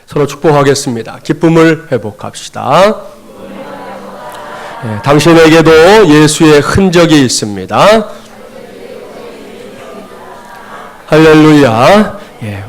서로 축복하겠습니다. 기쁨을 회복합시다. 당신에게도 예수의 흔적이 있습니다. 할렐루야.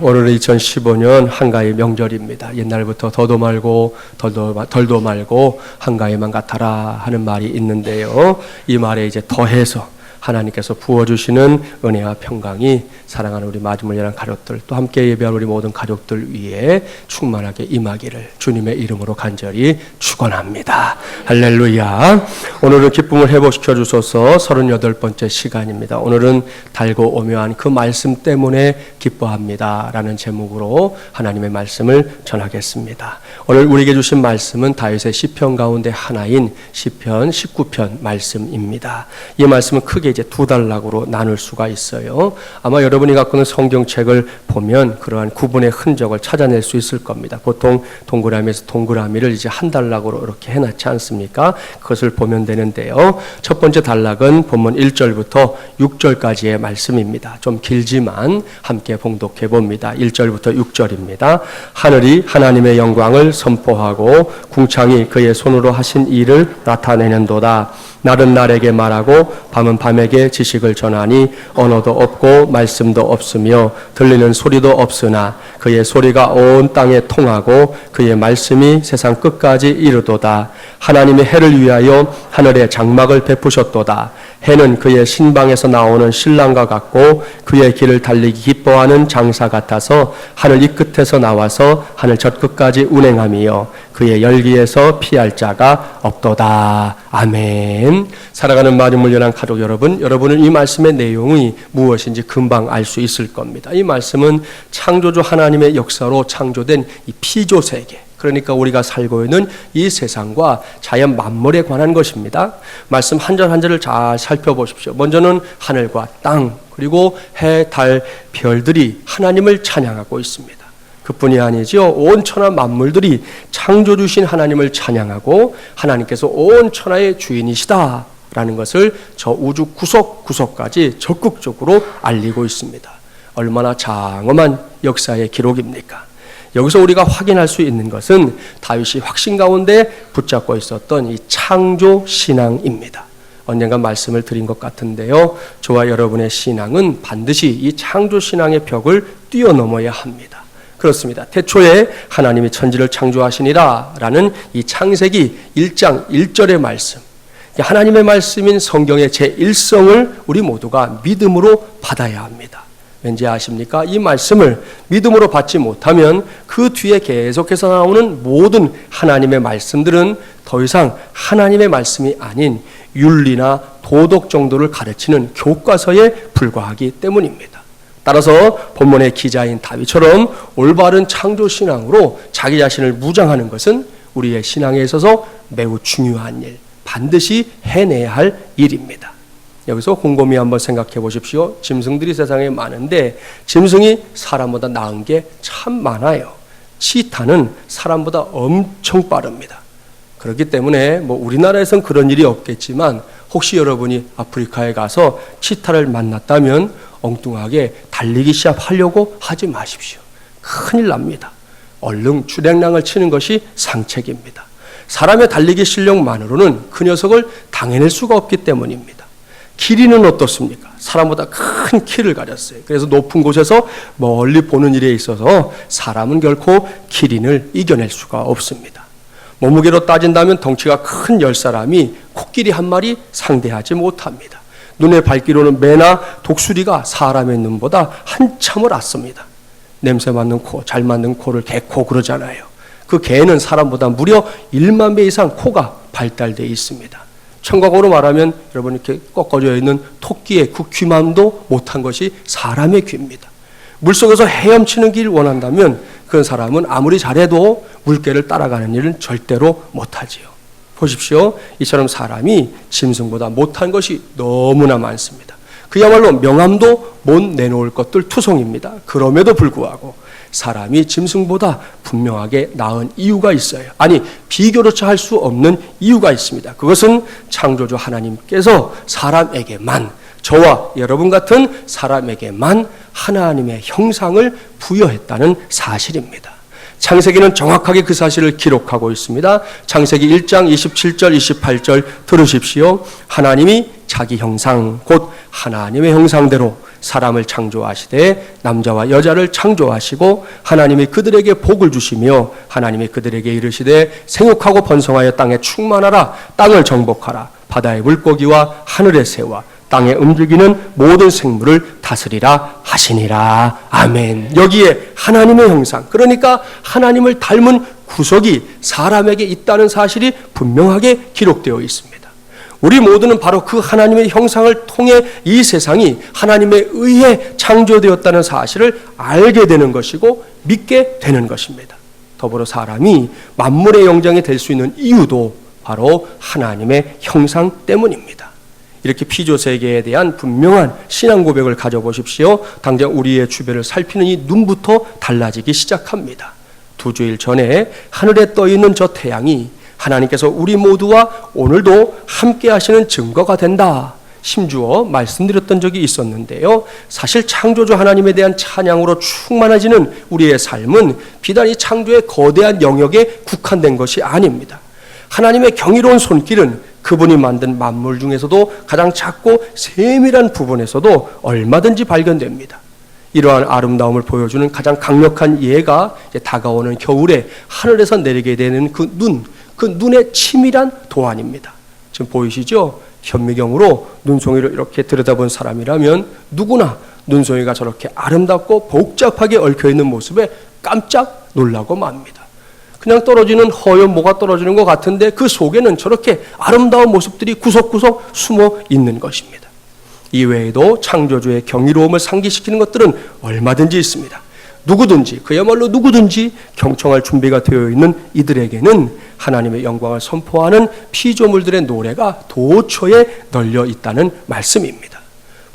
오늘은 2015년 한가위 명절입니다. 옛날부터 더도 말고 덜도 말고 한가위만 같아라 하는 말이 있는데요. 이 말에 이제 더해서 하나님께서 부어주시는 은혜와 평강이 사랑하는 우리 마지못이라는 가족들, 또 함께 예배할 우리 모든 가족들 위에 충만하게 임하기를 주님의 이름으로 간절히 축원합니다. 할렐루야. 오늘은 기쁨을 회복시켜 주소서 38번째 시간입니다. 오늘은 달고 오묘한 그 말씀 때문에 기뻐합니다 라는 제목으로 하나님의 말씀을 전하겠습니다. 오늘 우리에게 주신 말씀은 다윗의 시편 가운데 하나인 시편 19편 말씀입니다. 이 말씀은 크게 이제 두 단락으로 나눌 수가 있어요. 아마 여러분이 갖고 있는 성경책을 보면 그러한 구분의 흔적을 찾아낼 수 있을 겁니다. 보통 동그라미에서 동그라미를 이제 한 단락으로 이렇게 해놨지 않습니까? 그것을 보면 되는데요. 첫 번째 단락은 본문 1절부터 6절까지의 말씀입니다. 좀 길지만 함께 봉독해 봅니다. 1절부터 6절입니다. 하늘이 하나님의 영광을 선포하고 궁창이 그의 손으로 하신 일을 나타내는도다. 날은 날에게 말하고 밤은 밤에게 지식을 전하니 언어도 없고 말씀도 없으며 들리는 소리도 없으나 그의 소리가 온 땅에 통하고 그의 말씀이 세상 끝까지 이르도다. 하나님의 해를 위하여 하늘에 장막을 베푸셨도다. 해는 그의 신방에서 나오는 신랑과 같고 그의 길을 달리기 기뻐하는 장사 같아서 하늘 이 끝에서 나와서 하늘 저 끝까지 운행하며 그의 열기에서 피할 자가 없도다. 아멘. 사랑하는 마지못이라는 가족 여러분, 여러분은 이 말씀의 내용이 무엇인지 금방 알 수 있을 겁니다. 이 말씀은 창조주 하나님의 역사로 창조된 이 피조 세계, 그러니까 우리가 살고 있는 이 세상과 자연 만물에 관한 것입니다. 말씀 한 절 한 절을 잘 살펴보십시오. 먼저는 하늘과 땅, 그리고 해, 달, 별들이 하나님을 찬양하고 있습니다. 그뿐이 아니죠. 온 천하 만물들이 창조주신 하나님을 찬양하고 하나님께서 온 천하의 주인이시다 라는 것을 저 우주 구석구석까지 적극적으로 알리고 있습니다. 얼마나 장엄한 역사의 기록입니까? 여기서 우리가 확인할 수 있는 것은 다윗이 확신 가운데 붙잡고 있었던 이 창조 신앙입니다. 언젠가 말씀을 드린 것 같은데요. 저와 여러분의 신앙은 반드시 이 창조 신앙의 벽을 뛰어넘어야 합니다. 그렇습니다. 태초에 하나님이 천지를 창조하시니라 라는 이 창세기 1장 1절의 말씀, 하나님의 말씀인 성경의 제1성을 우리 모두가 믿음으로 받아야 합니다. 왠지 아십니까? 이 말씀을 믿음으로 받지 못하면 그 뒤에 계속해서 나오는 모든 하나님의 말씀들은 더 이상 하나님의 말씀이 아닌 윤리나 도덕 정도를 가르치는 교과서에 불과하기 때문입니다. 따라서 본문의 기자인 다윗처럼 올바른 창조신앙으로 자기 자신을 무장하는 것은 우리의 신앙에 있어서 매우 중요한 일, 반드시 해내야 할 일입니다. 여기서 곰곰이 한번 생각해 보십시오. 짐승들이 세상에 많은데 짐승이 사람보다 나은 게 참 많아요. 치타는 사람보다 엄청 빠릅니다. 그렇기 때문에 우리나라에선 그런 일이 없겠지만 혹시 여러분이 아프리카에 가서 치타를 만났다면 엉뚱하게 달리기 시합하려고 하지 마십시오. 큰일 납니다. 얼른 주랭랑을 치는 것이 상책입니다. 사람의 달리기 실력만으로는 그 녀석을 당해낼 수가 없기 때문입니다. 기린은 어떻습니까? 사람보다 큰 키를 가졌어요. 그래서 높은 곳에서 멀리 보는 일에 있어서 사람은 결코 기린을 이겨낼 수가 없습니다. 몸무게로 따진다면 덩치가 큰 10사람이 코끼리 한 마리 상대하지 못합니다. 눈에 밝기로는 매나 독수리가 사람의 눈보다 한참을 앞섭니다. 냄새 맡는 코, 잘 맡는 코를 개코 그러잖아요. 그 개는 사람보다 무려 1만 배 이상 코가 발달되어 있습니다. 청각으로 말하면 여러분 이렇게 꺾어져 있는 토끼의 그 귀만도 못한 것이 사람의 귀입니다. 물속에서 헤엄치는 길 원한다면 그 사람은 아무리 잘해도 물개를 따라가는 일은 절대로 못하지요. 보십시오. 이처럼 사람이 짐승보다 못한 것이 너무나 많습니다. 그야말로 명함도 못 내놓을 것들 투성입니다. 그럼에도 불구하고 사람이 짐승보다 분명하게 나은 이유가 있어요. 아니, 비교조차 할 수 없는 이유가 있습니다. 그것은 창조주 하나님께서 사람에게만, 저와 여러분 같은 사람에게만 하나님의 형상을 부여했다는 사실입니다. 창세기는 정확하게 그 사실을 기록하고 있습니다. 창세기 1장 27절 28절 들으십시오. 하나님이 자기 형상 곧 하나님의 형상대로 사람을 창조하시되 남자와 여자를 창조하시고 하나님이 그들에게 복을 주시며 하나님이 그들에게 이르시되 생육하고 번성하여 땅에 충만하라. 땅을 정복하라. 바다의 물고기와 하늘의 새와 땅에 움직이는 모든 생물을 다스리라 하시니라. 아멘. 여기에 하나님의 형상, 그러니까 하나님을 닮은 구석이 사람에게 있다는 사실이 분명하게 기록되어 있습니다. 우리 모두는 바로 그 하나님의 형상을 통해 이 세상이 하나님에 의해 창조되었다는 사실을 알게 되는 것이고 믿게 되는 것입니다. 더불어 사람이 만물의 영장이 될 수 있는 이유도 바로 하나님의 형상 때문입니다. 이렇게 피조세계에 대한 분명한 신앙 고백을 가져보십시오. 당장 우리의 주변을 살피는 이 눈부터 달라지기 시작합니다. 2주일 전에 하늘에 떠있는 저 태양이 하나님께서 우리 모두와 오늘도 함께 하시는 증거가 된다. 심주어 말씀드렸던 적이 있었는데요. 사실 창조주 하나님에 대한 찬양으로 충만해지는 우리의 삶은 비단 이 창조의 거대한 영역에 국한된 것이 아닙니다. 하나님의 경이로운 손길은 그분이 만든 만물 중에서도 가장 작고 세밀한 부분에서도 얼마든지 발견됩니다. 이러한 아름다움을 보여주는 가장 강력한 예가 이제 다가오는 겨울에 하늘에서 내리게 되는 그 눈의 치밀한 도안입니다. 지금 보이시죠? 현미경으로 눈송이를 이렇게 들여다본 사람이라면 누구나 눈송이가 저렇게 아름답고 복잡하게 얽혀있는 모습에 깜짝 놀라고 맙니다. 그냥 떨어지는 허연 뭐가 떨어지는 것 같은데 그 속에는 저렇게 아름다운 모습들이 구석구석 숨어 있는 것입니다. 이외에도 창조주의 경이로움을 상기시키는 것들은 얼마든지 있습니다. 누구든지, 그야말로 누구든지 경청할 준비가 되어 있는 이들에게는 하나님의 영광을 선포하는 피조물들의 노래가 도처에 널려 있다는 말씀입니다.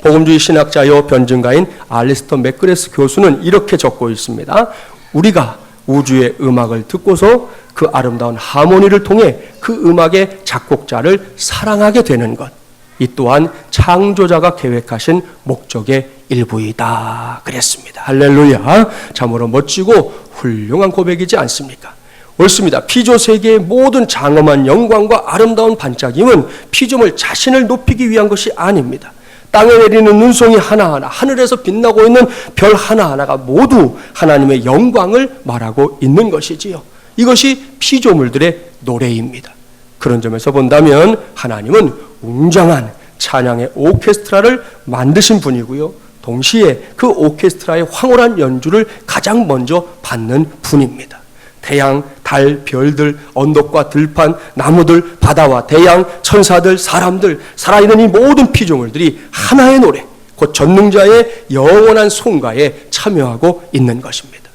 복음주의 신학자요 변증가인 알리스터 맥그레스 교수는 이렇게 적고 있습니다. 우리가 우주의 음악을 듣고서 그 아름다운 하모니를 통해 그 음악의 작곡자를 사랑하게 되는 것, 이 또한 창조자가 계획하신 목적의 일부이다 그랬습니다. 할렐루야. 참으로 멋지고 훌륭한 고백이지 않습니까? 옳습니다. 피조세계의 모든 장엄한 영광과 아름다운 반짝임은 피조물 자신을 높이기 위한 것이 아닙니다. 땅에 내리는 눈송이 하나하나, 하늘에서 빛나고 있는 별 하나하나가 모두 하나님의 영광을 말하고 있는 것이지요. 이것이 피조물들의 노래입니다. 그런 점에서 본다면 하나님은 웅장한 찬양의 오케스트라를 만드신 분이고요. 동시에 그 오케스트라의 황홀한 연주를 가장 먼저 받는 분입니다. 태양, 달, 별들, 언덕과 들판, 나무들, 바다와 대양, 천사들, 사람들, 살아있는 이 모든 피조물들이 하나의 노래, 곧 전능자의 영원한 송가에 참여하고 있는 것입니다.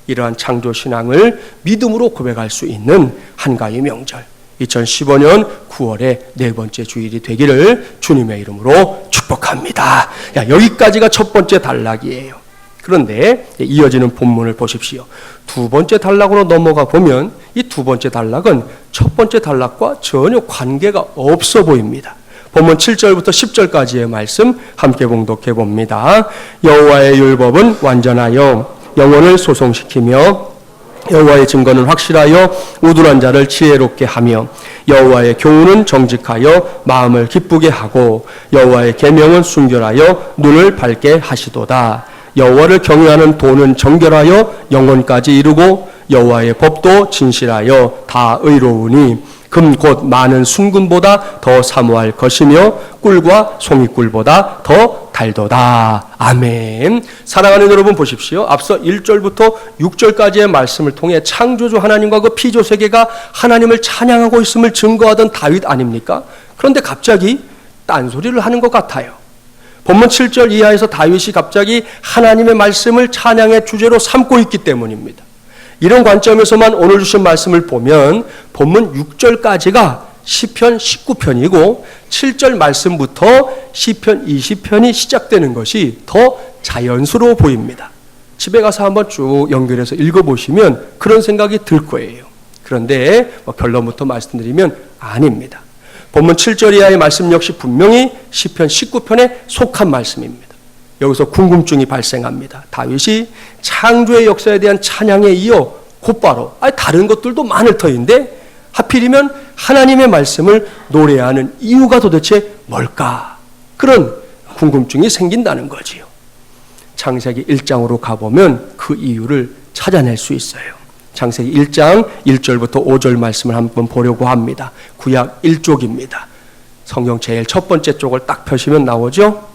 이러한 창조신앙을 믿음으로 고백할 수 있는 한가위 명절, 2015년 9월의 네 번째 주일이 되기를 주님의 이름으로 축복합니다. 여기까지가 첫 번째 단락이에요. 그런데 이어지는 본문을 보십시오. 두 번째 단락으로 넘어가 보면 이 두 번째 단락은 첫 번째 단락과 전혀 관계가 없어 보입니다. 본문 7절부터 10절까지의 말씀 함께 봉독해 봅니다. 여호와의 율법은 완전하여 영혼을 소송시키며 여호와의 증거는 확실하여 우둔한 자를 지혜롭게 하며 여호와의 교훈은 정직하여 마음을 기쁘게 하고 여호와의 계명은 순결하여 눈을 밝게 하시도다. 여호와를 경외하는 도는 정결하여 영혼까지 이루고 여호와의 법도 진실하여 다 의로우니 금 곧 많은 순금보다 더 사모할 것이며 꿀과 송이꿀보다 더 달도다. 아멘. 사랑하는 여러분 보십시오. 앞서 1절부터 6절까지의 말씀을 통해 창조주 하나님과 그 피조세계가 하나님을 찬양하고 있음을 증거하던 다윗 아닙니까? 그런데 갑자기 딴소리를 하는 것 같아요. 본문 7절 이하에서 다윗이 갑자기 하나님의 말씀을 찬양의 주제로 삼고 있기 때문입니다. 이런 관점에서만 오늘 주신 말씀을 보면 본문 6절까지가 시편 19편이고 7절 말씀부터 시편 20편이 시작되는 것이 더 자연스러워 보입니다. 집에 가서 한번 쭉 연결해서 읽어보시면 그런 생각이 들 거예요. 그런데 결론부터 말씀드리면 아닙니다. 본문 7절 이하의 말씀 역시 분명히 시편 19편에 속한 말씀입니다. 여기서 궁금증이 발생합니다. 다윗이 창조의 역사에 대한 찬양에 이어 곧바로 다른 것들도 많을 터인데 하필이면 하나님의 말씀을 노래하는 이유가 도대체 뭘까? 그런 궁금증이 생긴다는 거지요. 창세기 1장으로 가보면 그 이유를 찾아낼 수 있어요. 창세기 1장 1절부터 5절 말씀을 한번 보려고 합니다. 구약 1쪽입니다. 성경 제일 첫 번째 쪽을 딱 펴시면 나오죠.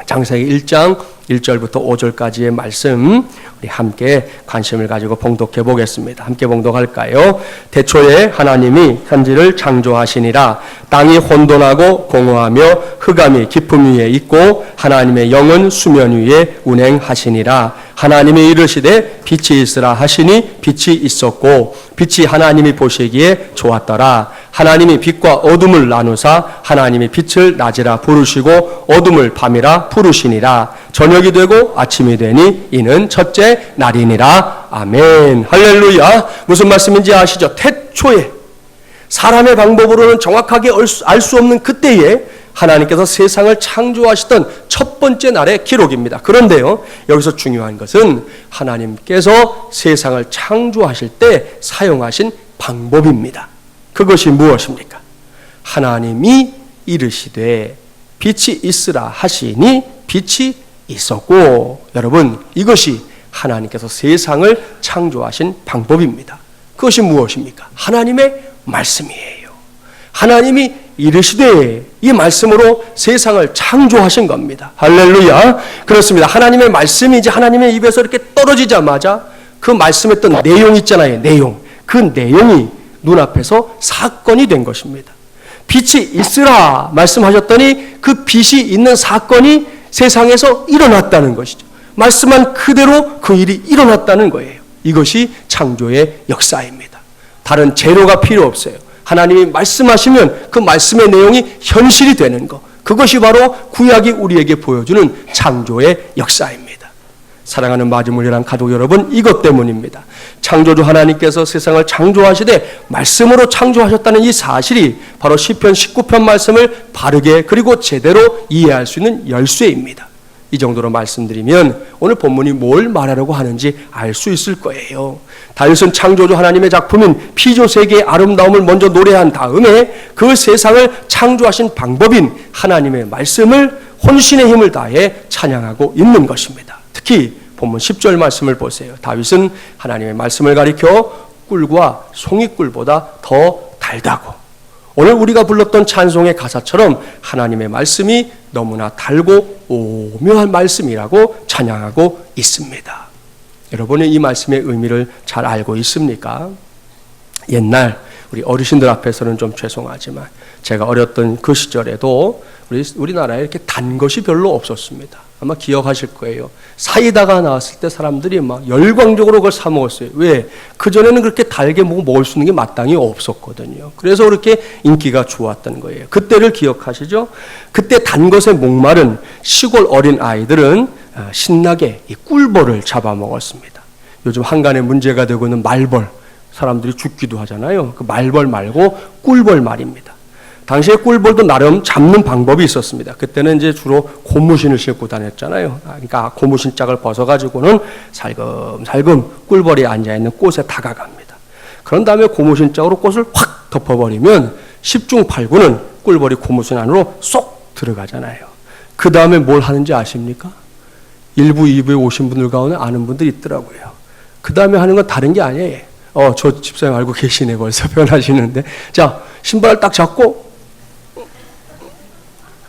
창세기 1장 1절부터 5절까지의 말씀 우리 함께 관심을 가지고 봉독해 보겠습니다. 함께 봉독할까요? 대초에 하나님이 천지를 창조하시니라. 땅이 혼돈하고 공허하며 흑암이 깊음 위에 있고 하나님의 영은 수면 위에 운행하시니라. 하나님이 이르시되 빛이 있으라 하시니 빛이 있었고 빛이 하나님이 보시기에 좋았더라. 하나님이 빛과 어둠을 나누사 하나님이 빛을 낮이라 부르시고 어둠을 밤이라 부르시니라. 저녁이 되고 아침이 되니 이는 첫째 날이니라. 아멘. 할렐루야. 무슨 말씀인지 아시죠? 태초에 사람의 방법으로는 정확하게 알 수 없는 그때에 하나님께서 세상을 창조하시던 첫 번째 날의 기록입니다. 그런데요, 여기서 중요한 것은 하나님께서 세상을 창조하실 때 사용하신 방법입니다. 그것이 무엇입니까? 하나님이 이르시되 빛이 있으라 하시니 빛이 있었고, 여러분, 이것이 하나님께서 세상을 창조하신 방법입니다. 그것이 무엇입니까? 하나님의 말씀이에요. 하나님이 이르시되 이 말씀으로 세상을 창조하신 겁니다. 할렐루야. 그렇습니다. 하나님의 말씀이 이제 하나님의 입에서 이렇게 떨어지자마자 그 말씀했던 내용 있잖아요. 내용. 그 내용이 눈앞에서 사건이 된 것입니다. 빛이 있으라 말씀하셨더니 그 빛이 있는 사건이 세상에서 일어났다는 것이죠. 말씀한 그대로 그 일이 일어났다는 거예요. 이것이 창조의 역사입니다. 다른 재료가 필요 없어요. 하나님이 말씀하시면 그 말씀의 내용이 현실이 되는 것. 그것이 바로 구약이 우리에게 보여주는 창조의 역사입니다. 사랑하는 마지못이란 가족 여러분, 이것 때문입니다. 창조주 하나님께서 세상을 창조하시되 말씀으로 창조하셨다는 이 사실이 바로 시편 19편 말씀을 바르게 그리고 제대로 이해할 수 있는 열쇠입니다. 이 정도로 말씀드리면 오늘 본문이 뭘 말하려고 하는지 알 수 있을 거예요. 다윗은 창조주 하나님의 작품인 피조세계의 아름다움을 먼저 노래한 다음에 그 세상을 창조하신 방법인 하나님의 말씀을 혼신의 힘을 다해 찬양하고 있는 것입니다. 특히 본문 10절 말씀을 보세요. 다윗은 하나님의 말씀을 가리켜 꿀과 송이꿀보다 더 달다고, 오늘 우리가 불렀던 찬송의 가사처럼 하나님의 말씀이 너무나 달고 오묘한 말씀이라고 찬양하고 있습니다. 여러분이 이 말씀의 의미를 잘 알고 있습니까? 옛날 우리 어르신들 앞에서는 좀 죄송하지만 제가 어렸던 그 시절에도 우리나라에 이렇게 단 것이 별로 없었습니다. 아마 기억하실 거예요. 사이다가 나왔을 때 사람들이 막 열광적으로 그걸 사 먹었어요. 왜? 그전에는 그렇게 달게 먹을 수 있는 게 마땅히 없었거든요. 그래서 그렇게 인기가 좋았던 거예요. 그때를 기억하시죠? 그때 단 것에 목마른 시골 어린 아이들은 신나게 이 꿀벌을 잡아먹었습니다. 요즘 한간에 문제가 되고 있는 말벌, 사람들이 죽기도 하잖아요. 그 말벌 말고 꿀벌 말입니다. 당시에 꿀벌도 나름 잡는 방법이 있었습니다. 그때는 이제 주로 고무신을 신고 다녔잖아요. 그러니까 고무신 짝을 벗어가지고는 살금살금 꿀벌이 앉아있는 꽃에 다가갑니다. 그런 다음에 고무신 짝으로 꽃을 확 덮어버리면 10중 8구는 꿀벌이 고무신 안으로 쏙 들어가잖아요. 그 다음에 뭘 하는지 아십니까? 1부, 2부에 오신 분들 가운데 아는 분들이 있더라고요. 그 다음에 하는 건 다른 게 아니에요. 저 집사님 알고 계시네, 벌써 변하시는데. 자, 신발을 딱 잡고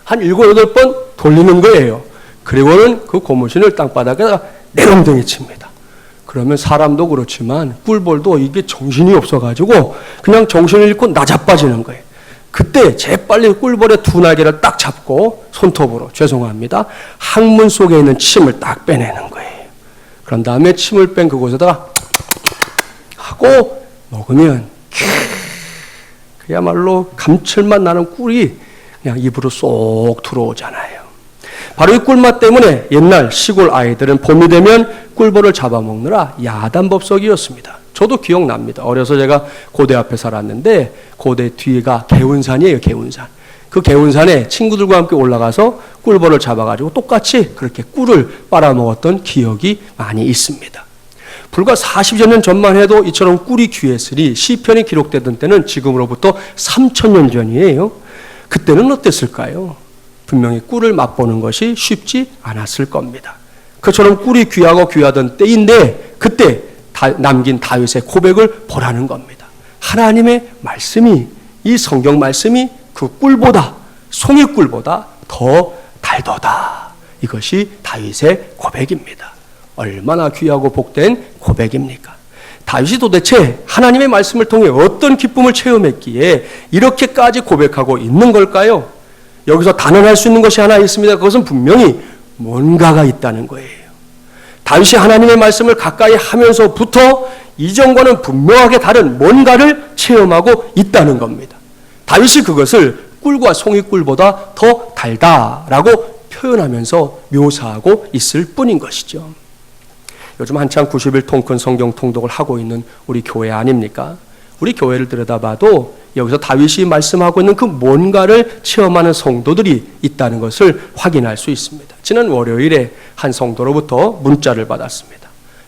한 7, 8번 돌리는 거예요. 그리고는 그 고무신을 땅바닥에다가 내렁댕이 칩니다. 그러면 사람도 그렇지만 꿀벌도 이게 정신이 없어가지고 그냥 정신을 잃고 나자빠지는 거예요. 그때 재빨리 꿀벌의 두 날개를 딱 잡고 손톱으로, 죄송합니다, 항문 속에 있는 침을 딱 빼내는 거예요. 그런 다음에 침을 뺀 그곳에다가 하고 먹으면 그야말로 감칠맛 나는 꿀이 그냥 입으로 쏙 들어오잖아요. 바로 이 꿀맛 때문에 옛날 시골 아이들은 봄이 되면 꿀벌을 잡아먹느라 야단법석이었습니다. 저도 기억납니다. 어려서 제가 고대 앞에 살았는데 고대 뒤가 개운산이에요. 개운산. 그 개운산에 친구들과 함께 올라가서 꿀벌을 잡아가지고 똑같이 그렇게 꿀을 빨아먹었던 기억이 많이 있습니다. 불과 40여 년 전만 해도 이처럼 꿀이 귀했으니 시편이 기록되던 때는 지금으로부터 3,000년 전이에요. 그때는 어땠을까요? 분명히 꿀을 맛보는 것이 쉽지 않았을 겁니다. 그처럼 꿀이 귀하고 귀하던 때인데 그때 남긴 다윗의 고백을 보라는 겁니다. 하나님의 말씀이, 이 성경 말씀이 그 꿀보다, 송이꿀보다 더 달도다. 이것이 다윗의 고백입니다. 얼마나 귀하고 복된 고백입니까? 다윗이 도대체 하나님의 말씀을 통해 어떤 기쁨을 체험했기에 이렇게까지 고백하고 있는 걸까요? 여기서 단언할 수 있는 것이 하나 있습니다. 그것은 분명히 뭔가가 있다는 거예요. 다윗이 하나님의 말씀을 가까이 하면서부터 이전과는 분명하게 다른 뭔가를 체험하고 있다는 겁니다. 다윗이 그것을 꿀과 송이꿀보다 더 달다라고 표현하면서 묘사하고 있을 뿐인 것이죠. 요즘 한창 90일 통큰 성경 통독을 하고 있는 우리 교회 아닙니까? 우리 교회를 들여다봐도 여기서 다윗이 말씀하고 있는 그 뭔가를 체험하는 성도들이 있다는 것을 확인할 수 있습니다. 지난 월요일에 한 성도로부터 문자를 받았습니다.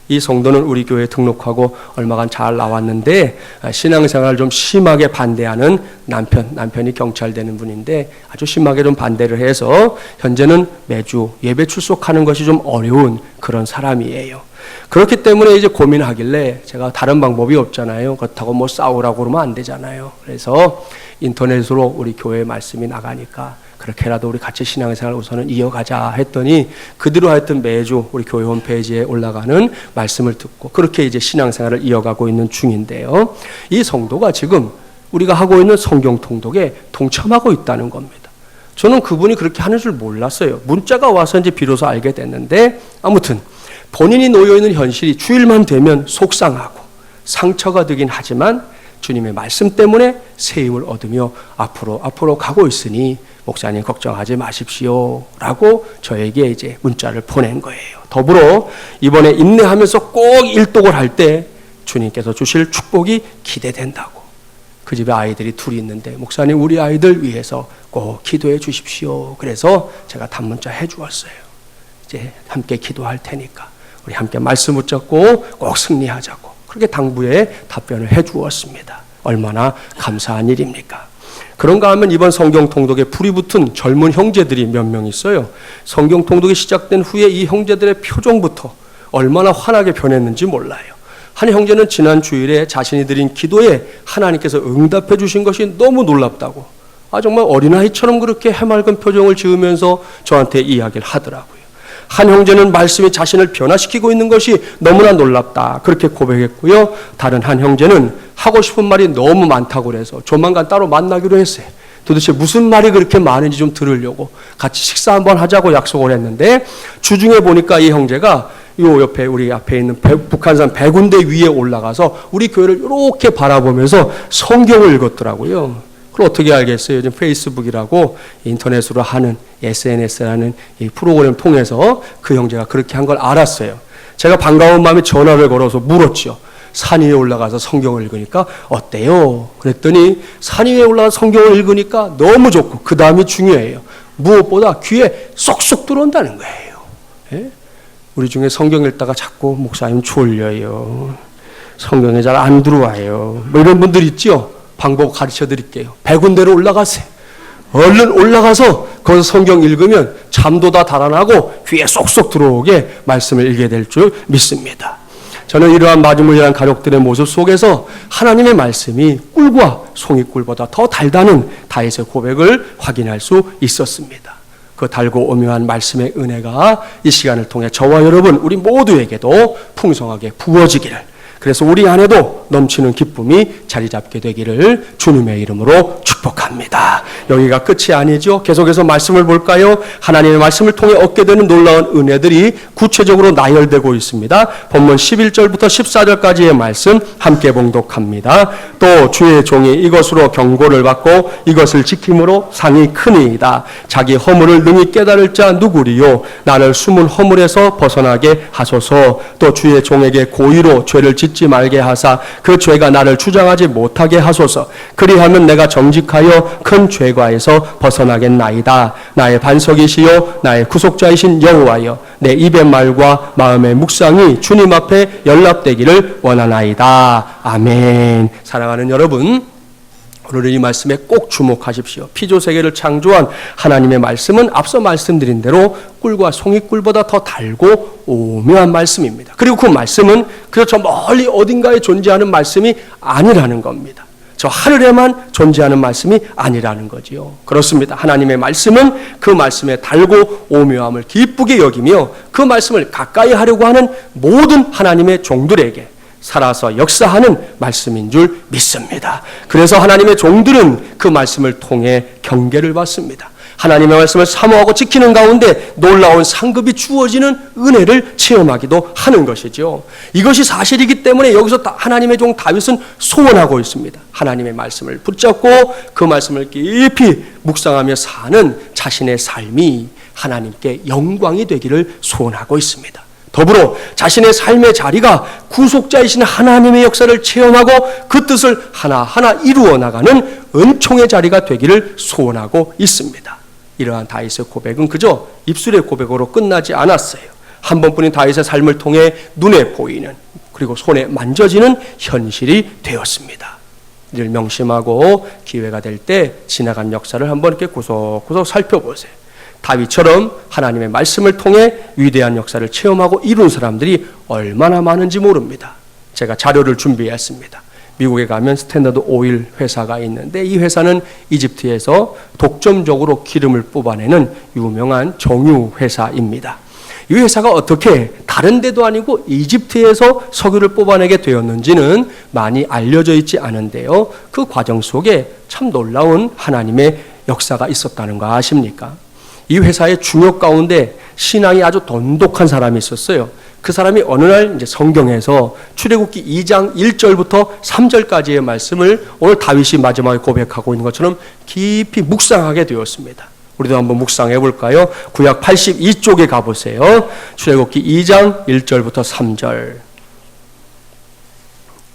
이 성도는 우리 교회에 등록하고 얼마간 잘 나왔는데 신앙생활을 좀 심하게 반대하는 남편이 경찰 되는 분인데 아주 심하게 좀 반대를 해서 현재는 매주 예배 출석하는 것이 좀 어려운 그런 사람이에요. 그렇기 때문에 이제 고민하길래 제가 다른 방법이 없잖아요. 그렇다고 뭐 싸우라고 그러면 안 되잖아요. 그래서 인터넷으로 우리 교회 말씀이 나가니까 그렇게라도 우리 같이 신앙생활 우선은 이어가자 했더니 그대로 하여튼 매주 우리 교회 홈페이지에 올라가는 말씀을 듣고 그렇게 이제 신앙생활을 이어가고 있는 중인데요. 이 성도가 지금 우리가 하고 있는 성경 통독에 동참하고 있다는 겁니다. 저는 그분이 그렇게 하는 줄 몰랐어요. 문자가 와서 이제 비로소 알게 됐는데 아무튼 본인이 놓여있는 현실이 주일만 되면 속상하고 상처가 되긴 하지만 주님의 말씀 때문에 새 힘을 얻으며 앞으로 가고 있으니 목사님 걱정하지 마십시오 라고 저에게 이제 문자를 보낸 거예요. 더불어 이번에 인내하면서 꼭 일독을 할 때 주님께서 주실 축복이 기대된다고. 그 집에 아이들이 둘이 있는데 목사님 우리 아이들 위해서 꼭 기도해 주십시오. 그래서 제가 단문자 해주었어요. 이제 함께 기도할 테니까 우리 함께 말씀 붙잡고 꼭 승리하자고 그렇게 당부에 답변을 해주었습니다. 얼마나 감사한 일입니까? 그런가 하면 이번 성경 통독에 불이 붙은 젊은 형제들이 몇 명 있어요. 성경 통독이 시작된 후에 이 형제들의 표정부터 얼마나 환하게 변했는지 몰라요. 한 형제는 지난 주일에 자신이 드린 기도에 하나님께서 응답해 주신 것이 너무 놀랍다고 정말 어린아이처럼 그렇게 해맑은 표정을 지으면서 저한테 이야기를 하더라고요. 한 형제는 말씀이 자신을 변화시키고 있는 것이 너무나 놀랍다 그렇게 고백했고요. 다른 한 형제는 하고 싶은 말이 너무 많다고 그래서 조만간 따로 만나기로 했어요. 도대체 무슨 말이 그렇게 많은지 좀 들으려고 같이 식사 한번 하자고 약속을 했는데 주중에 보니까 이 형제가 요 옆에 우리 앞에 있는 북한산 백운대 위에 올라가서 우리 교회를 이렇게 바라보면서 성경을 읽었더라고요. 그걸 어떻게 알겠어요? 요즘 페이스북이라고 인터넷으로 하는 SNS라는 이 프로그램을 통해서 그 형제가 그렇게 한 걸 알았어요. 제가 반가운 마음에 전화를 걸어서 물었죠. 산 위에 올라가서 성경을 읽으니까 어때요? 그랬더니 산 위에 올라가서 성경을 읽으니까 너무 좋고 그 다음이 중요해요. 무엇보다 귀에 쏙쏙 들어온다는 거예요. 예? 우리 중에 성경 읽다가 자꾸 목사님 졸려요. 성경에 잘 안 들어와요. 뭐 이런 분들 있죠? 방법 가르쳐 드릴게요. 백운대로 올라가세요. 얼른 올라가서 거기서 성경 읽으면 잠도 다 달아나고 귀에 쏙쏙 들어오게 말씀을 읽게 될 줄 믿습니다. 저는 이러한 마지못이란 가족들의 모습 속에서 하나님의 말씀이 꿀과 송이꿀보다 더 달다는 다윗의 고백을 확인할 수 있었습니다. 그 달고 오묘한 말씀의 은혜가 이 시간을 통해 저와 여러분 우리 모두에게도 풍성하게 부어지기를, 그래서 우리 안에도 넘치는 기쁨이 자리 잡게 되기를 주님의 이름으로 축복합니다. 여기가 끝이 아니죠. 계속해서 말씀을 볼까요? 하나님의 말씀을 통해 얻게 되는 놀라운 은혜들이 구체적으로 나열되고 있습니다. 본문 11절부터 14절까지의 말씀 함께 봉독합니다. 또 주의 종이 이것으로 경고를 받고 이것을 지킴으로 상이 크니이다. 자기 허물을 능히 깨달을 자 누구리요? 나를 숨은 허물에서 벗어나게 하소서. 또 주의 종에게 고의로 죄를 짓지 말게 하사 그 죄가 나를 주장하지 못하게 하소서. 그리하면 내가 정직하게 인식하여 큰 죄과에서 벗어나겠나이다. 나의 반석이시요 나의 구속자이신 여호와여, 내 입의 말과 마음의 묵상이 주님 앞에 연락되기를 원하나이다. 아멘. 사랑하는 여러분, 오늘 이 말씀에 꼭 주목하십시오. 피조세계를 창조한 하나님의 말씀은 앞서 말씀드린 대로 꿀과 송이꿀보다 더 달고 오묘한 말씀입니다. 그리고 그 말씀은 그저 저 멀리 어딘가에 존재하는 말씀이 아니라는 겁니다. 저 하늘에만 존재하는 말씀이 아니라는 거지요. 그렇습니다. 하나님의 말씀은 그 말씀의 달고 오묘함을 기쁘게 여기며 그 말씀을 가까이 하려고 하는 모든 하나님의 종들에게 살아서 역사하는 말씀인 줄 믿습니다. 그래서 하나님의 종들은 그 말씀을 통해 경계를 받습니다. 하나님의 말씀을 사모하고 지키는 가운데 놀라운 상급이 주어지는 은혜를 체험하기도 하는 것이죠. 이것이 사실이기 때문에 여기서 하나님의 종 다윗은 소원하고 있습니다. 하나님의 말씀을 붙잡고 그 말씀을 깊이 묵상하며 사는 자신의 삶이 하나님께 영광이 되기를 소원하고 있습니다. 더불어 자신의 삶의 자리가 구속자이신 하나님의 역사를 체험하고 그 뜻을 하나하나 이루어 나가는 은총의 자리가 되기를 소원하고 있습니다. 이러한 다윗의 고백은 그저 입술의 고백으로 끝나지 않았어요. 한 번뿐인 다윗의 삶을 통해 눈에 보이는 그리고 손에 만져지는 현실이 되었습니다. 이를 명심하고 기회가 될 때 지나간 역사를 한번 이렇게 구석구석 살펴보세요. 다윗처럼 하나님의 말씀을 통해 위대한 역사를 체험하고 이룬 사람들이 얼마나 많은지 모릅니다. 제가 자료를 준비했습니다. 미국에 가면 스탠더드 오일 회사가 있는데 이 회사는 이집트에서 독점적으로 기름을 뽑아내는 유명한 정유 회사입니다. 이 회사가 어떻게 다른 데도 아니고 이집트에서 석유를 뽑아내게 되었는지는 많이 알려져 있지 않은데요. 그 과정 속에 참 놀라운 하나님의 역사가 있었다는 거 아십니까? 이 회사의 중역 가운데 신앙이 아주 돈독한 사람이 있었어요. 그 사람이 어느 날 이제 성경에서 출애굽기 2장 1절부터 3절까지의 말씀을 오늘 다윗이 마지막에 고백하고 있는 것처럼 깊이 묵상하게 되었습니다. 우리도 한번 묵상해 볼까요? 구약 82쪽에 가보세요. 출애굽기 2장 1절부터 3절.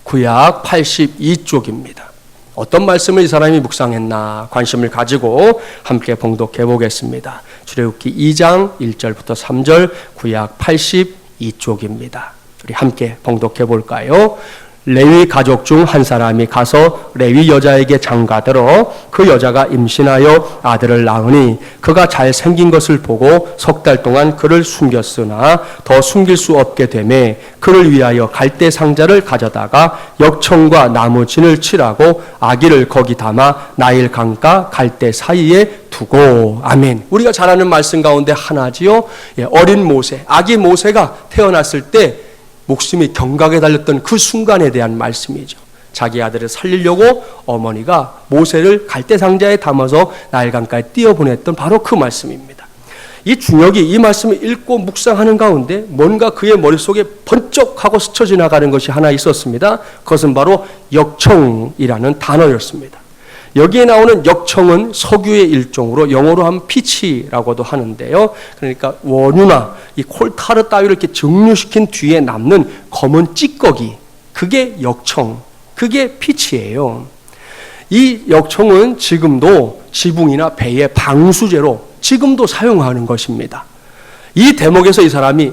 구약 82쪽입니다. 어떤 말씀을 이 사람이 묵상했나 관심을 가지고 함께 봉독해 보겠습니다. 출애굽기 2장 1절부터 3절 구약 82쪽입니다. 우리 함께 봉독해 볼까요? 레위 가족 중 한 사람이 가서 레위 여자에게 장가들어 그 여자가 임신하여 아들을 낳으니 그가 잘 생긴 것을 보고 석 달 동안 그를 숨겼으나 더 숨길 수 없게 되매 그를 위하여 갈대 상자를 가져다가 역청과 나무 진을 칠하고 아기를 거기 담아 나일 강가 갈대 사이에 두고. 아멘. 우리가 잘 아는 말씀 가운데 하나지요. 어린 모세, 아기 모세가 태어났을 때 목숨이 경각에 달렸던 그 순간에 대한 말씀이죠. 자기 아들을 살리려고 어머니가 모세를 갈대 상자에 담아서 나일강가에 띄어보냈던 바로 그 말씀입니다. 이 중역이 이 말씀을 읽고 묵상하는 가운데 뭔가 그의 머릿속에 번쩍하고 스쳐 지나가는 것이 하나 있었습니다. 그것은 바로 역청이라는 단어였습니다. 여기에 나오는 역청은 석유의 일종으로 영어로 하면 피치라고도 하는데요. 그러니까 원유나 이 콜타르 따위를 이렇게 증류시킨 뒤에 남는 검은 찌꺼기, 그게 역청, 그게 피치예요. 이 역청은 지금도 지붕이나 배의 방수제로 지금도 사용하는 것입니다. 이 대목에서 이 사람이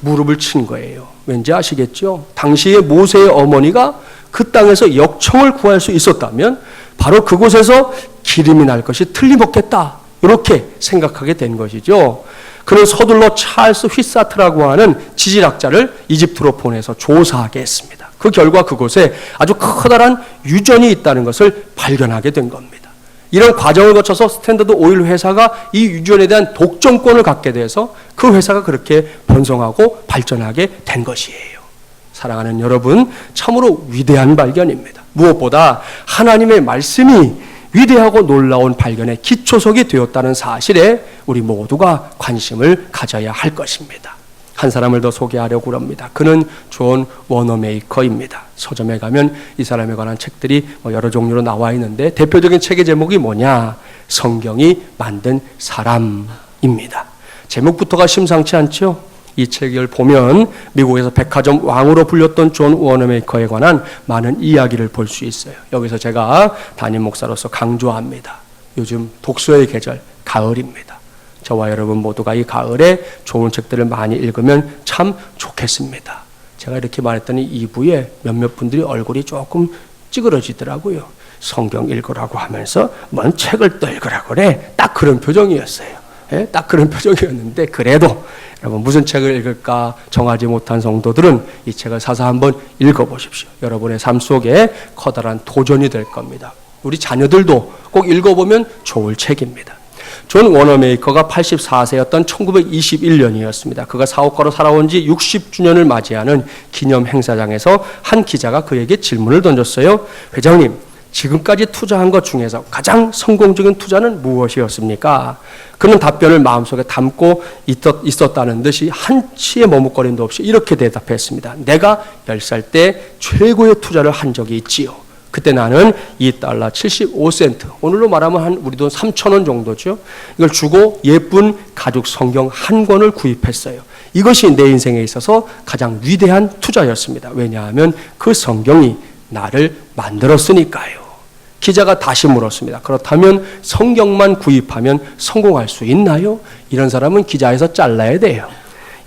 무릎을 친 거예요. 왠지 아시겠죠? 당시에 모세의 어머니가 그 땅에서 역청을 구할 수 있었다면 바로 그곳에서 기름이 날 것이 틀림없겠다, 이렇게 생각하게 된 것이죠. 그는 서둘러 찰스 휘사트라고 하는 지질학자를 이집트로 보내서 조사하게 했습니다. 그 결과 그곳에 아주 커다란 유전이 있다는 것을 발견하게 된 겁니다. 이런 과정을 거쳐서 스탠더드 오일 회사가 이 유전에 대한 독점권을 갖게 돼서 그 회사가 그렇게 번성하고 발전하게 된 것이에요. 사랑하는 여러분, 참으로 위대한 발견입니다. 무엇보다 하나님의 말씀이 위대하고 놀라운 발견의 기초석이 되었다는 사실에 우리 모두가 관심을 가져야 할 것입니다. 한 사람을 더 소개하려고 합니다. 그는 존 워너메이커입니다. 서점에 가면 이 사람에 관한 책들이 여러 종류로 나와 있는데 대표적인 책의 제목이 뭐냐? 성경이 만든 사람입니다. 제목부터가 심상치 않죠? 이 책을 보면 미국에서 백화점 왕으로 불렸던 존 워너메이커에 관한 많은 이야기를 볼 수 있어요. 여기서 제가 담임 목사로서 강조합니다. 요즘 독서의 계절, 가을입니다. 저와 여러분 모두가 이 가을에 좋은 책들을 많이 읽으면 참 좋겠습니다. 제가 이렇게 말했더니 2부에 몇몇 분들이 얼굴이 조금 찌그러지더라고요. 성경 읽으라고 하면서 뭔 책을 또 읽으라고 그래. 딱 그런 표정이었어요. 예? 딱 그런 표정이었는데 그래도 여러분 무슨 책을 읽을까 정하지 못한 성도들은 이 책을 사서 한번 읽어보십시오. 여러분의 삶 속에 커다란 도전이 될 겁니다. 우리 자녀들도 꼭 읽어보면 좋을 책입니다. 존 워너메이커가 84세였던 1921년이었습니다. 그가 사업가로 살아온 지 60주년을 맞이하는 기념 행사장에서 한 기자가 그에게 질문을 던졌어요. 회장님, 지금까지 투자한 것 중에서 가장 성공적인 투자는 무엇이었습니까? 그는 답변을 마음속에 담고 있었다는 듯이 한치의 머뭇거림도 없이 이렇게 대답했습니다. 내가 10살 때 최고의 투자를 한 적이 있지요. 그때 나는 $2 75센트, 오늘로 말하면 한 우리 돈 3,000원 정도죠. 이걸 주고 예쁜 가죽 성경 한 권을 구입했어요. 이것이 내 인생에 있어서 가장 위대한 투자였습니다. 왜냐하면 그 성경이 나를 만들었으니까요. 기자가 다시 물었습니다. 그렇다면 성경만 구입하면 성공할 수 있나요? 이런 사람은 기자에서 잘라야 돼요.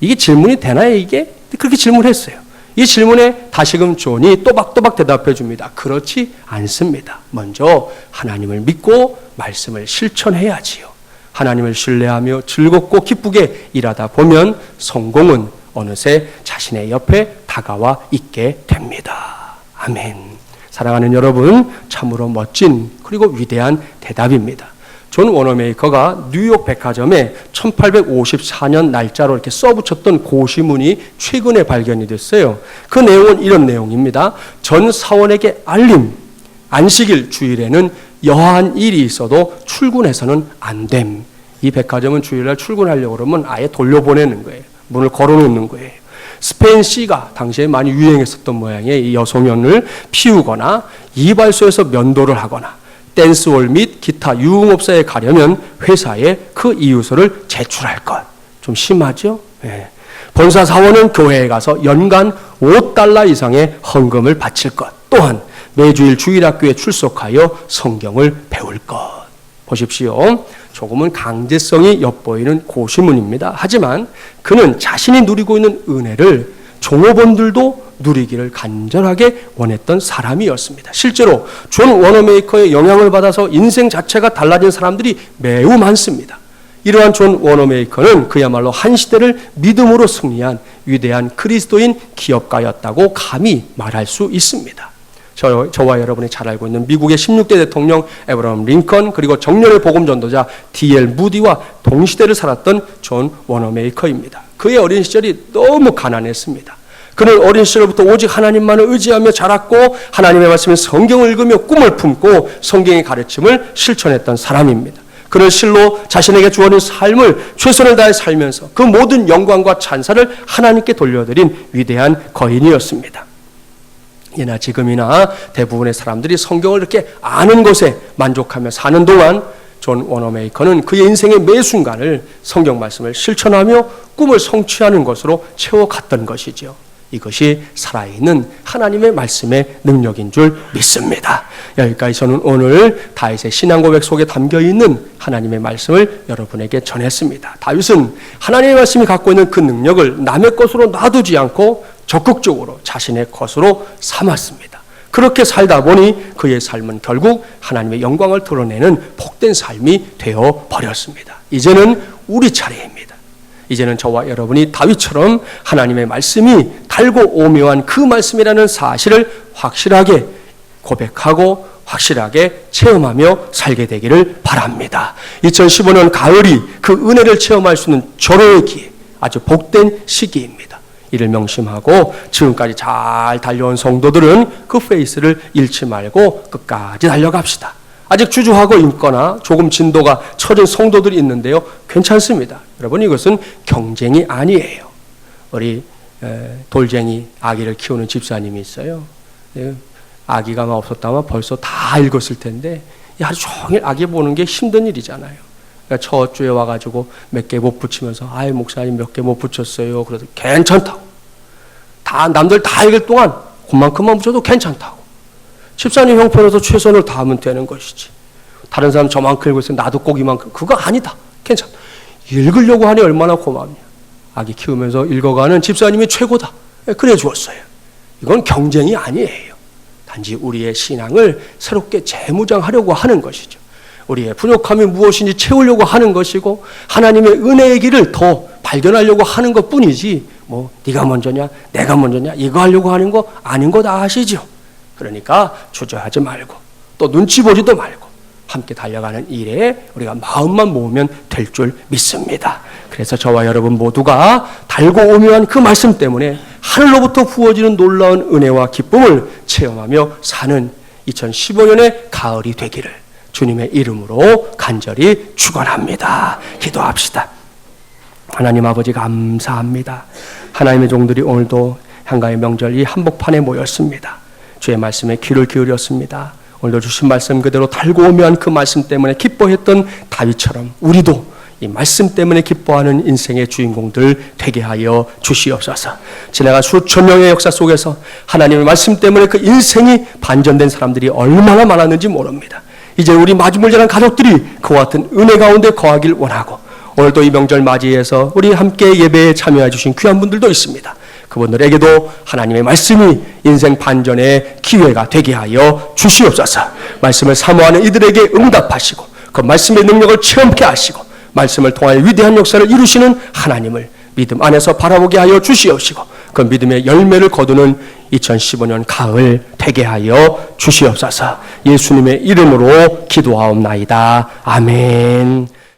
이게 질문이 되나요, 이게? 그렇게 질문했어요. 이 질문에 다시금 존이 또박또박 대답해 줍니다. 그렇지 않습니다. 먼저 하나님을 믿고 말씀을 실천해야지요. 하나님을 신뢰하며 즐겁고 기쁘게 일하다 보면 성공은 어느새 자신의 옆에 다가와 있게 됩니다. 아멘. 사랑하는 여러분, 참으로 멋진 그리고 위대한 대답입니다. 존 워너메이커가 뉴욕 백화점에 1854년 날짜로 이렇게 써붙였던 고시문이 최근에 발견이 됐어요. 그 내용은 이런 내용입니다. 전 사원에게 알림, 안식일 주일에는 여한 일이 있어도 출근해서는 안 됨. 이 백화점은 주일날 출근하려고 그러면 아예 돌려보내는 거예요. 문을 걸어놓는 거예요. 스페인 씨가 당시에 많이 유행했었던 모양의 이 여소면을 피우거나 이발소에서 면도를 하거나 댄스홀 및 기타 유흥업소에 가려면 회사에 그 이유서를 제출할 것. 좀 심하죠? 네. 본사 사원은 교회에 가서 연간 $5 이상의 헌금을 바칠 것. 또한 매주일 주일학교에 출석하여 성경을 배울 것. 보십시오. 조금은 강제성이 엿보이는 고시문입니다. 하지만 그는 자신이 누리고 있는 은혜를 종업원들도 누리기를 간절하게 원했던 사람이었습니다. 실제로 존 워너메이커의 영향을 받아서 인생 자체가 달라진 사람들이 매우 많습니다. 이러한 존 워너메이커는 그야말로 한 시대를 믿음으로 승리한 위대한 그리스도인 기업가였다고 감히 말할 수 있습니다. 저와 여러분이 잘 알고 있는 미국의 16대 대통령 에브라함 링컨, 그리고 정년의 복음 전도자 D.L. 무디와 동시대를 살았던 존 워너메이커입니다. 그의 어린 시절이 너무 가난했습니다. 그는 어린 시절부터 오직 하나님만을 의지하며 자랐고 하나님의 말씀에 성경을 읽으며 꿈을 품고 성경의 가르침을 실천했던 사람입니다. 그는 실로 자신에게 주어진 삶을 최선을 다해 살면서 그 모든 영광과 찬사를 하나님께 돌려드린 위대한 거인이었습니다. 예나 지금이나 대부분의 사람들이 성경을 이렇게 아는 것에 만족하며 사는 동안 존 워너메이커는 그의 인생의 매 순간을 성경 말씀을 실천하며 꿈을 성취하는 것으로 채워갔던 것이죠. 이것이 살아있는 하나님의 말씀의 능력인 줄 믿습니다. 여기까지 저는 오늘 다윗의 신앙 고백 속에 담겨있는 하나님의 말씀을 여러분에게 전했습니다. 다윗은 하나님의 말씀이 갖고 있는 그 능력을 남의 것으로 놔두지 않고 적극적으로 자신의 것으로 삼았습니다. 그렇게 살다 보니 그의 삶은 결국 하나님의 영광을 드러내는 복된 삶이 되어버렸습니다. 이제는 우리 차례입니다. 이제는 저와 여러분이 다윗처럼 하나님의 말씀이 달고 오묘한 그 말씀이라는 사실을 확실하게 고백하고 확실하게 체험하며 살게 되기를 바랍니다. 2015년 가을이 그 은혜를 체험할 수 있는 절호의 기회, 아주 복된 시기입니다. 이를 명심하고 지금까지 잘 달려온 성도들은 그 페이스를 잃지 말고 끝까지 달려갑시다. 아직 주저하고 있거나 조금 진도가 처진 성도들이 있는데요. 괜찮습니다. 여러분, 이것은 경쟁이 아니에요. 우리 돌쟁이 아기를 키우는 집사님이 있어요. 아기가 없었다면 벌써 다 읽었을 텐데 하루 종일 아기 보는 게 힘든 일이잖아요. 첫 주에 와가지고 몇 개 못 붙이면서 아이 목사님 몇 개 못 붙였어요. 그래도 괜찮다고. 다 남들 다 읽을 동안 그만큼만 붙여도 괜찮다고. 집사님 형편에서 최선을 다하면 되는 것이지. 다른 사람 저만큼 읽고 있으면 나도 꼭 이만큼. 그거 아니다. 괜찮다. 읽으려고 하니 얼마나 고맙냐. 아기 키우면서 읽어가는 집사님이 최고다. 그래 주었어요. 이건 경쟁이 아니에요. 단지 우리의 신앙을 새롭게 재무장하려고 하는 것이죠. 우리의 부족함이 무엇인지 채우려고 하는 것이고 하나님의 은혜의 길을 더 발견하려고 하는 것뿐이지 뭐 네가 먼저냐 내가 먼저냐 이거 하려고 하는 거 아닌 거 다 아시죠. 그러니까 주저하지 말고 또 눈치 보지도 말고 함께 달려가는 일에 우리가 마음만 모으면 될 줄 믿습니다. 그래서 저와 여러분 모두가 달고 오묘한 그 말씀 때문에 하늘로부터 부어지는 놀라운 은혜와 기쁨을 체험하며 사는 2015년의 가을이 되기를 주님의 이름으로 간절히 축원합니다. 기도합시다. 하나님 아버지 감사합니다. 하나님의 종들이 오늘도 한가위 명절 이 한복판에 모였습니다. 주의 말씀에 귀를 기울였습니다. 오늘도 주신 말씀 그대로 달고 오묘한 그 말씀 때문에 기뻐했던 다윗처럼 우리도 이 말씀 때문에 기뻐하는 인생의 주인공들 되게 하여 주시옵소서. 지나간 수천 명의 역사 속에서 하나님의 말씀 때문에 그 인생이 반전된 사람들이 얼마나 많았는지 모릅니다. 이제 우리 마지못지한 가족들이 그와 같은 은혜 가운데 거하길 원하고 오늘도 이 명절 맞이해서 우리 함께 예배에 참여해 주신 귀한 분들도 있습니다. 그분들에게도 하나님의 말씀이 인생 반전의 기회가 되게 하여 주시옵소서. 말씀을 사모하는 이들에게 응답하시고 그 말씀의 능력을 체험케 하시고 말씀을 통하여 위대한 역사를 이루시는 하나님을 믿음 안에서 바라보게 하여 주시옵시고 그 믿음의 열매를 거두는 2015년 가을 되게 하여 주시옵소서. 예수님의 이름으로 기도하옵나이다. 아멘.